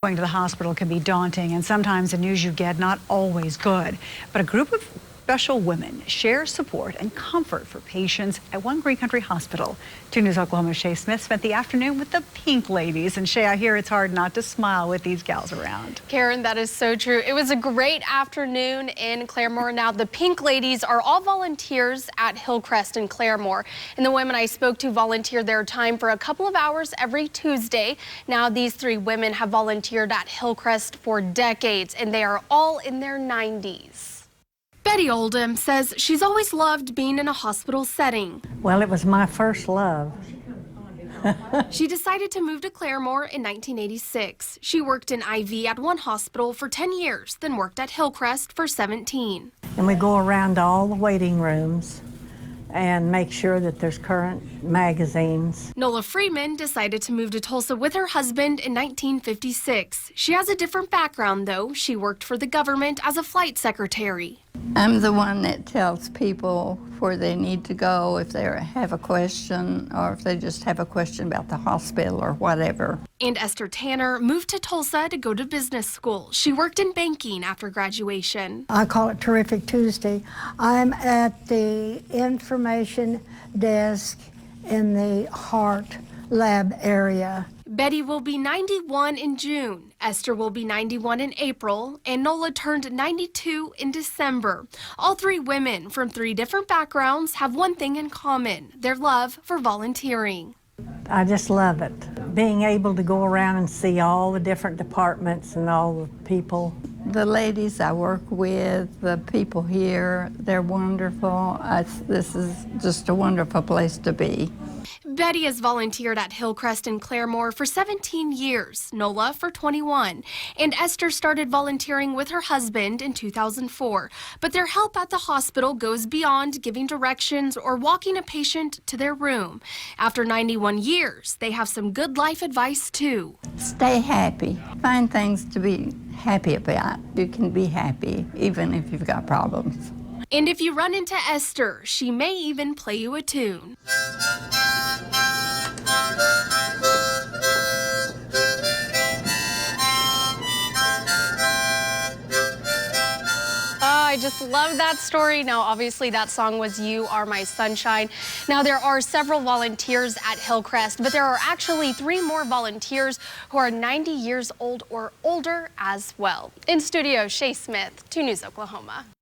Going to the hospital can be daunting, and sometimes the news you get not always good. But a group of special women share support and comfort for patients at one Green Country hospital. 2 News Oklahoma's Shea Smith spent the afternoon with the Pink Ladies. And Shea, I hear it's hard not to smile with these gals around. Karen, that is so true. It was a great afternoon in Claremore. Now, the Pink Ladies are all volunteers at Hillcrest in Claremore. And the women I spoke to volunteer their time for a couple of hours every Tuesday. Now, these 3 women have volunteered at Hillcrest for decades, and they are all in their 90s. Betty Oldham says she's always loved being in a hospital setting. Well, it was my first love. She decided to move to Claremore in 1986. She worked in IV at one hospital for 10 years, then worked at Hillcrest for 17. And we go around to all the waiting rooms and make sure that there's current magazines. Nola Freeman decided to move to Tulsa with her husband in 1956. She has a different background, though. She worked for the government as a flight secretary. I'm the one that tells people where they need to go if they have a question or if they just have a question about the hospital or whatever. And Esther Tanner moved to Tulsa to go to business school. She worked in banking after graduation. I call it Terrific Tuesday. I'm at the information desk in the heart lab area. Betty will be 91 in June, Esther will be 91 in April, and Nola turned 92 in December. All 3 women from 3 different backgrounds have one thing in common, their love for volunteering. I just love it, being able to go around and see all the different departments and all the people. The ladies I work with, the people here, they're wonderful. This is just a wonderful place to be. Betty has volunteered at Hillcrest in Claremore for 17 years, Nola for 21, and Esther started volunteering with her husband in 2004. But their help at the hospital goes beyond giving directions or walking a patient to their room. After 91 years, they have some good life advice too. Stay happy. Find things to be happy about. You can be happy even if you've got problems. And if you run into Esther, she may even play you a tune. I just love that story. Now, obviously, that song was You Are My Sunshine. Now, there are several volunteers at Hillcrest, but there are actually 3 more volunteers who are 90 years old or older as well. In studio, Shea Smith, 2 News Oklahoma.